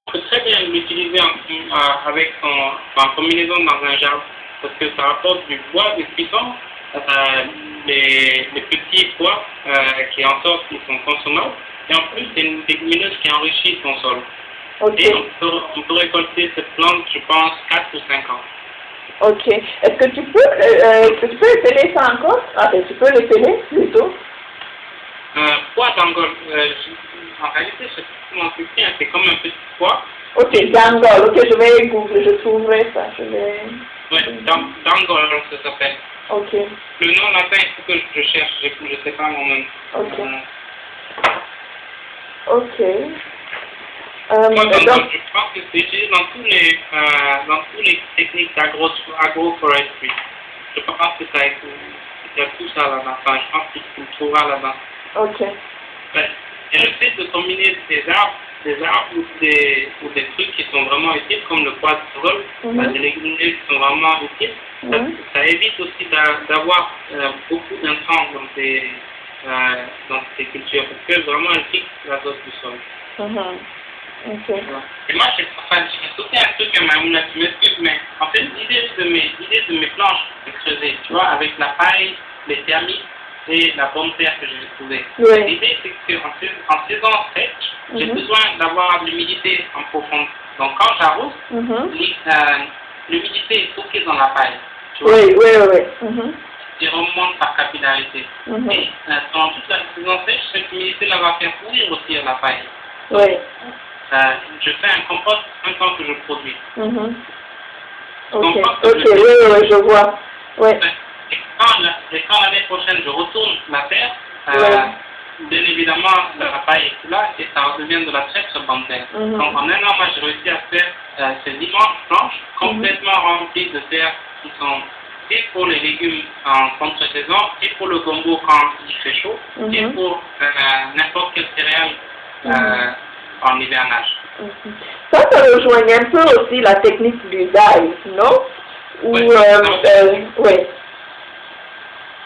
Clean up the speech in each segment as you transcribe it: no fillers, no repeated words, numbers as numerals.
On peut très bien l'utiliser en combinaison dans un jardin parce que ça apporte du bois, des cuissons, les petits pois qui en sortent, qui sont consommables. Et en plus, c'est une légumineuse qui enrichit son sol. Ok. Et on peut récolter cette plante, je pense, 4 ou 5 ans. Ok. Est-ce que tu peux épeler ça encore? Ah, ben, tu peux l'épeler plutôt. Pois d'Angole, en réalité, je sais pas comment c'est, c'est comme un petit pois. Ok, d'Angole. Ok, je vais googler, je trouverai ça. Je vais... Oui, d'Angole, ça s'appelle. Ok. Le nom latin, il faut que je cherche, je ne sais pas moi-même. Ok. Ok. Moi, Donc, je pense que c'est utilisé dans tous les techniques agroforestry. Je pense que il y a tout ça là-dedans. Enfin, je pense que tu le trouveras là-dedans. ok. Et le fait de combiner des arbres ou des trucs qui sont vraiment utiles, comme le pois de sol, des légumineuses qui sont vraiment utiles, ça évite aussi d'avoir beaucoup d'intrants dans tes cultures, parce que vraiment elles fixent l'azote du sol. Okay. Et moi, j'ai sauté un truc à Mamouna, tu m'excuses, mais en fait, l'idée de mes planches de creuser, tu vois, avec la paille, les termites et la pomme de terre que j'ai trouvée. Oui. L'idée, c'est qu'en saison sèche, j'ai besoin d'avoir de l'humidité en profondeur. Donc, quand j'arrose, l'humidité est stockée dans la paille. Tu vois? Oui. Il remonte par capillarité. Et pendant toute la saison sèche, cette humidité-là va faire pourrir aussi la paille. Oui. Je fais un compost un temps que je produis. Ok, oui, je vois. Ouais. Et quand l'année prochaine je retourne la terre, bien évidemment la paille est plus là et ça redevient de la très très bonne terre. Donc en un an, moi j'ai réussi à faire ces immenses planches complètement remplies de terre qui sont et pour les légumes en contre-saison, et pour le gombo quand il fait chaud, et pour n'importe quelle céréale en hivernage. Ça rejoint un peu aussi la technique du DAI, non? Oui, oui.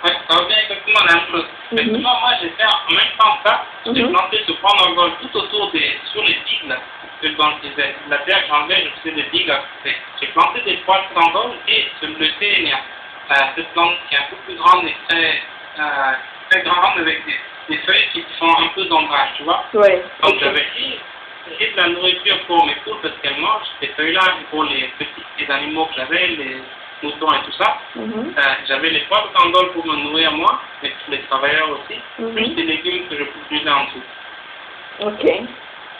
Ça revient exactement à la même chose. Effectivement, moi j'ai fait en même temps ça, j'ai planté ce pois d'Angole tout autour sur les digues, là, la terre que j'enlevais, je faisais des digues à côté. J'ai planté des pois d'Angole et le ténia, cette plante qui est un peu plus grande et très grande avec des feuilles qui font un peu d'ombrage, tu vois. Oui. Donc j'avais et de la nourriture pour mes poules parce qu'elles mangent ces feuilles-là pour les animaux que j'avais, les moutons et tout ça. J'avais les pois d'Angole pour me nourrir moi, et pour les travailleurs aussi, plus des légumes que je produisais en dessous. Ok.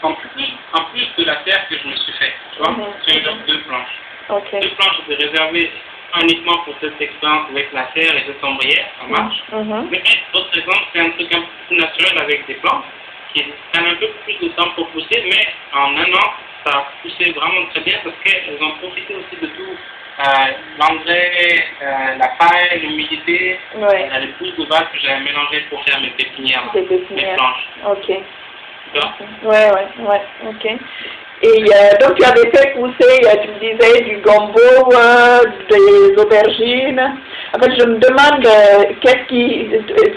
En plus de la terre que je me suis fait, tu vois, j'ai eu deux planches. Okay. Deux planches étaient réservées uniquement pour cette expérience avec la terre et cette ombrière, ça marche. Mais d'autres exemples, c'est un truc un peu plus naturel avec des plantes qui prennent un peu plus de temps pour pousser, mais en un an, ça a poussé vraiment très bien parce qu'elles ont profité aussi de tout. L'engrais, la paille, l'humidité, les pousses de base que j'avais mélangées pour faire mes pépinières, mes planches. Ok. D'accord. Ouais, ok. Et donc tu avais fait pousser, tu me disais, du gombo, des aubergines. En fait, je me demande,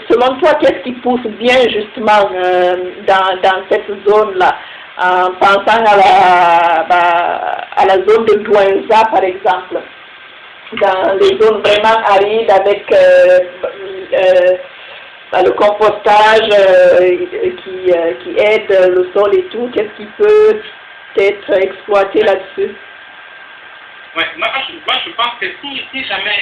selon toi, qu'est-ce qui pousse bien justement dans cette zone-là, en pensant à la zone de Douinza, par exemple, dans les zones vraiment arides avec le compostage qui aide le sol et tout, qu'est-ce qui peut être exploité là-dessus? Ouais, moi je pense que si jamais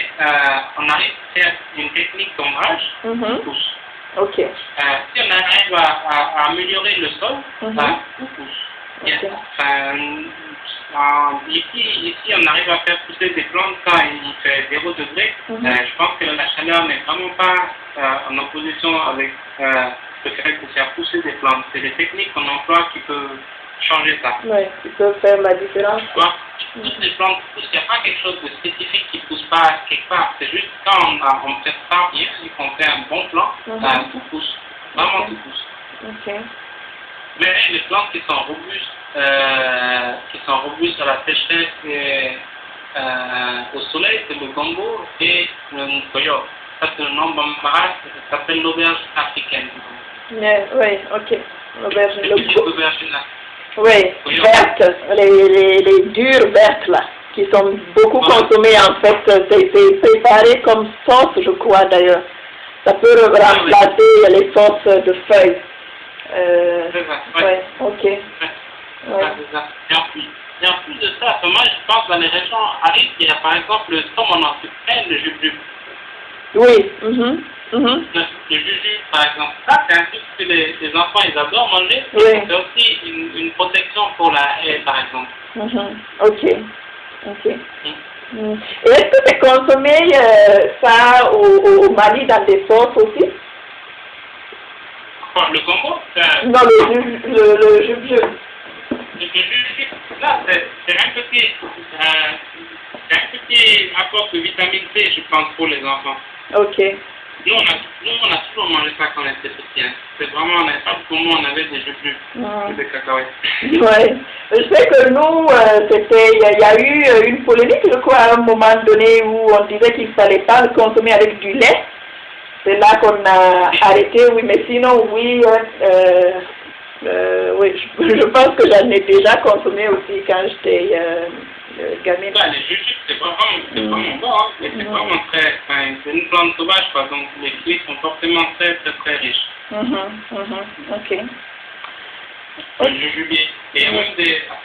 on arrive à faire une technique d'ombrage, on pousse. Ok. Si on arrive à améliorer le sol, on pousse. Okay. Ici, on arrive à faire pousser des plantes quand il fait 0 degré. Je pense que la chaleur n'est vraiment pas en opposition avec le fait de faire pousser des plantes. C'est des techniques qu'on emploie qui peuvent changer ça. Oui, qui peuvent faire la différence. Toutes les plantes poussent, il n'y a pas quelque chose de spécifique qui ne pousse pas quelque part. C'est juste quand on fait ça bien et qu'on fait un bon plan, tout pousse. Vraiment tout pousse. Okay. Mais les plantes qui sont robustes à la sécheresse et au soleil, c'est le gombo et le nkoyo. Ça c'est le nom bambara, ça s'appelle l'auberge africaine. Oui, ok. L'aubergine. L'aubergine Oui, vertes, les dures vertes là, qui sont beaucoup consommées en fait. C'est préparé comme sauce, je crois d'ailleurs. Ça peut remplacer les sauces de feuilles. C'est ça, oui. Ouais, ok. Ouais. Ouais. C'est ça. Et en plus de ça, moi je pense dans les régions arides, il y a par exemple le tomono, le jujube. Oui. Le jujube, par exemple. Ça, c'est un truc que les enfants, ils adorent manger. Oui. C'est aussi une protection pour la haie, par exemple. Ok. Et est-ce que c'est consommé ça au Mali dans des sauces aussi? Quoi, le Congo? Non, le jujube. Le jujube, là, c'est un petit apport de vitamine C, je pense, pour les enfants. Ok. Nous, on a toujours mangé ça quand on était petits. Hein. C'est vraiment, on n'avait pas de comment on avait des jujubes, des cacahuètes. Ouais. Je sais que nous, il y a eu une polémique, je crois, à un moment donné où on disait qu'il ne fallait pas le consommer avec du lait. C'est là qu'on a arrêté, oui, mais sinon, oui, oui, je pense que j'en ai déjà consommé aussi quand j'étais gamine. Ouais, les jujubes, c'est vraiment bon, hein, mais c'est vraiment très, c'est une plante sauvage, quoi, donc les fruits sont forcément très riches. Ok. Le jujubier. Et même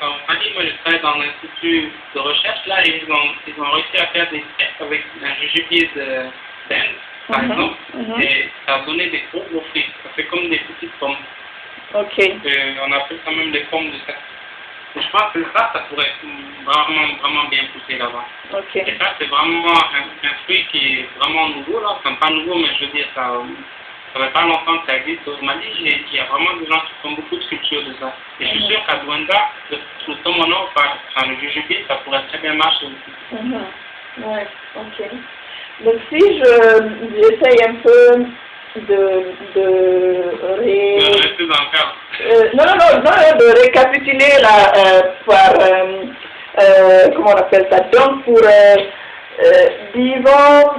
on m'a dit, moi je travaille dans l'institut de recherche, là, et ils ont réussi à faire des tests avec un jujubier d'Inde, par exemple, et ça a donné des gros fruits. Ça fait comme des petites pommes. Ok. On appelle ça même les pommes de ça. Et je pense que ça pourrait vraiment bien pousser là-bas. Ok. Et ça, c'est vraiment un fruit qui est vraiment nouveau, là. Enfin, pas nouveau, mais je veux dire, ça fait pas longtemps que ça existe au Mali, et il y a vraiment des gens qui font beaucoup de culture de ça. Et je suis sûr qu'à Douanda, le tomono, enfin, le jujubier, ça pourrait très bien marcher aussi. Ouais, ok. Donc si j'essaye un peu de rester dans le cadre. non, de récapituler là par comment on appelle ça, donc pour disons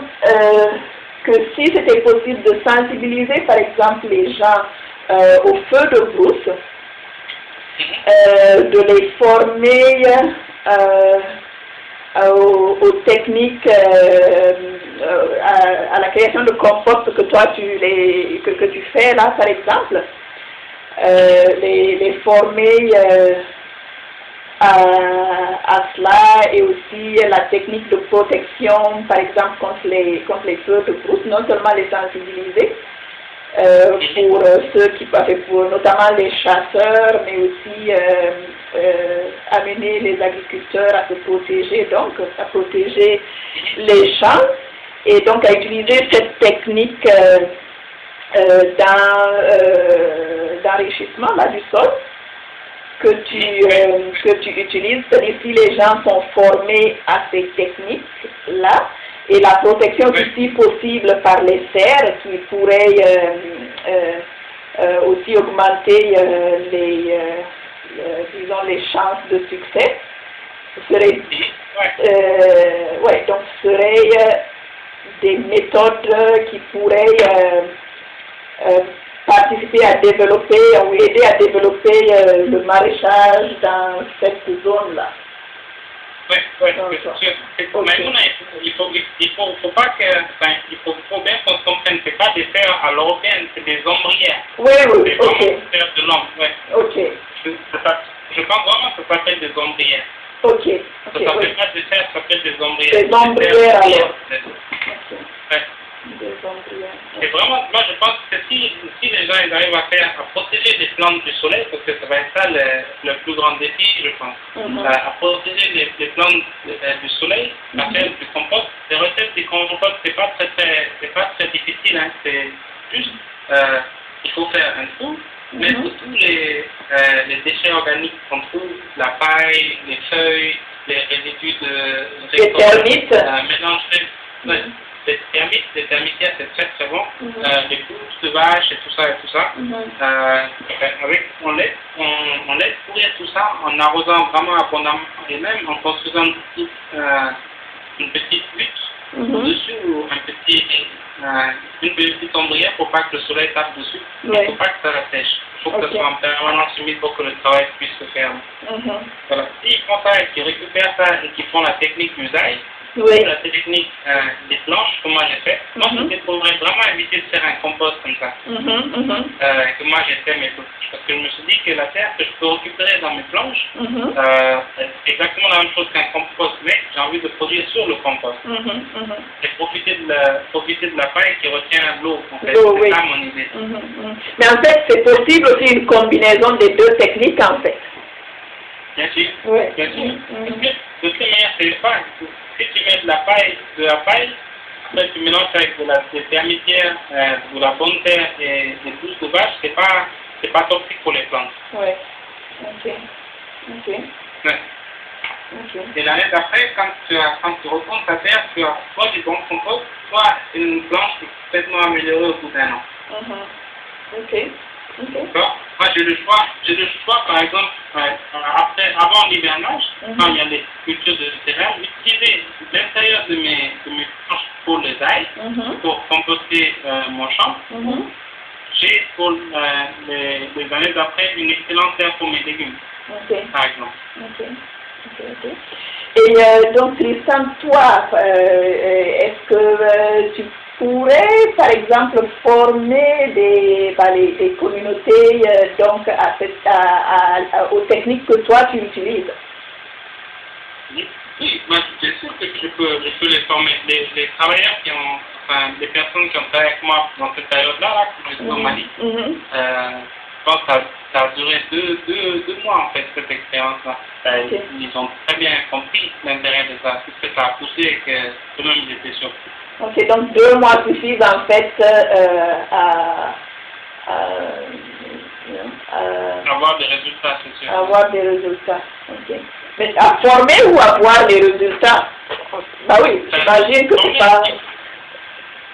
que si c'était possible de sensibiliser par exemple les gens au feu de brousse, de les former aux techniques, à la création de compost que toi que tu fais là par exemple, les former à cela, et aussi la technique de protection par exemple contre les feux de brousse, non seulement les sensibiliser pour ceux qui pour notamment les chasseurs, mais aussi amener les agriculteurs à se protéger, donc à protéger les champs, et donc à utiliser cette technique d'enrichissement du sol que tu utilises. C'est-à-dire si les gens sont formés à ces techniques-là, et la protection aussi possible par les serres qui pourraient aussi augmenter disons les chances de succès. Ce serait, donc ce serait des méthodes qui pourraient participer à développer ou aider à développer le maraîchage dans cette zone-là. Oui, c'est sûr. Mais il faut pas que, il faut bien qu'on se comprenne, c'est pas des serres à l'européenne, c'est des ombrières. Oui, c'est ok. vraiment des serres de l'ombre, Ok. Je pense vraiment que ça s'appelle des ombrières. Ok. Ça s'appelle pas des serres, ça s'appelle des ombrières. Des ombrières alors. C'est vraiment, moi je pense que si les gens ils arrivent à protéger les plantes du soleil, parce que ça va être ça le plus grand défi, je pense, à protéger les plantes du soleil, à faire du compost. Les recettes du compost, c'est pas très difficile, hein. C'est juste, il faut faire un trou, mettre tous les déchets organiques qu'on trouve, la paille, les feuilles, les résidus de récolte, mélanger. Les termitières, c'est très bon. Les pousses de vache et tout ça. On laisse pourrir tout ça en arrosant vraiment abondamment, et même en construisant une petite hutte au-dessus, ou une petite ombrière pour pas que le soleil tape dessus, pour pas que ça la sèche. faut que ce soit en permanence humide pour que le travail puisse se faire. Voilà. S'ils font ça et qu'ils récupèrent ça et qu'ils font la technique d'usaille, la technique des planches, comme moi j'ai fait, moi je pourrais vraiment éviter de faire un compost comme ça. Que moi j'ai fait mes trucs. Parce que je me suis dit que la terre que je peux récupérer dans mes planches, c'est exactement la même chose qu'un compost, mais j'ai envie de produire sur le compost. Et profiter de la paille qui retient l'eau, en fait. C'est ça mon idée. Mais en fait, c'est possible aussi une combinaison des deux techniques, en fait. Bien sûr. Bien sûr. Parce que, de toute manière, c'est pas. Si tu mets de la paille, après tu mélanges avec des termitières, de la bonne terre et des pousses de vache, c'est pas toxique pour les plantes. Ouais. Ok. Ouais. Et l'année d'après, quand tu retournes ta terre, tu as soit du bon compost, soit une planche qui est complètement améliorée au bout d'un an. D'accord. Moi j'ai le choix par exemple, avant l'hivernage, quand il y a les cultures de terrain, d'utiliser l'intérieur de mes planches pour les ailes, pour composter mon champ. J'ai pour les années d'après une excellente terre pour mes légumes, par exemple. Et donc Tristan, toi, est-ce que tu pourrais, par exemple, former des communautés donc aux techniques que toi tu utilises? Oui, moi, c'est sûr que je peux les former. Les travailleurs les personnes qui ont travaillé avec moi dans cette période-là, que je suis au Mali, je pense que ça a duré deux mois en fait, cette expérience-là. Ils ont très bien compris l'intérêt de ça, tout ce que ça a poussé et que eux-mêmes ils étaient surpris. Ok, donc 2 mois suffisent en fait avoir des résultats, c'est sûr. Avoir des résultats, ok. Mais à former ou à voir les résultats? Bah oui, j'imagine que c'est pas...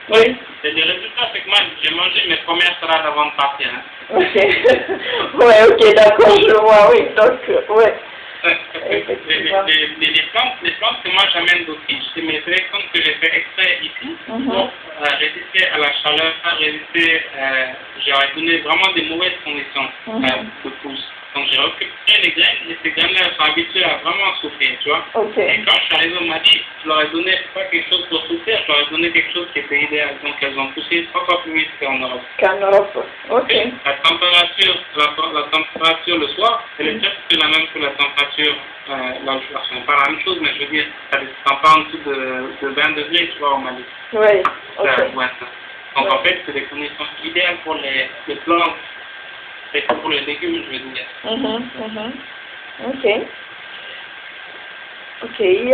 Oui, et les résultats, c'est que moi, j'ai mangé mes premières salades avant de partir. Ok, ouais, ok, d'accord, je vois, oui, donc, ouais. Les plantes que moi j'amène d'Autriche, c'est mes sélections que j'ai fait exprès ici pour résister à la chaleur, j'aurais donné vraiment des mauvaises conditions de pousse. Donc j'ai récupéré les graines et ces graines-là sont habituées à vraiment souffrir, tu vois. Et quand je suis arrivé au Mali, je leur ai donné pas quelque chose pour souffrir, je leur ai donné quelque chose qui était idéal. Donc elles ont poussé 3 fois plus vite qu'en Europe. Ok. La température le soir, elle est presque la même que la température là où je suis. C'est pas la même chose, mais je veux dire, ça ne descend pas en dessous de 20 degrés, tu vois, au Mali. Oui, ok. Donc en fait, c'est des conditions idéales pour les plantes. Et pour les légumes, je veux dire. Ok. Et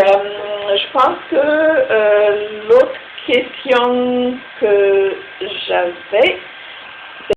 je pense que l'autre question que j'avais,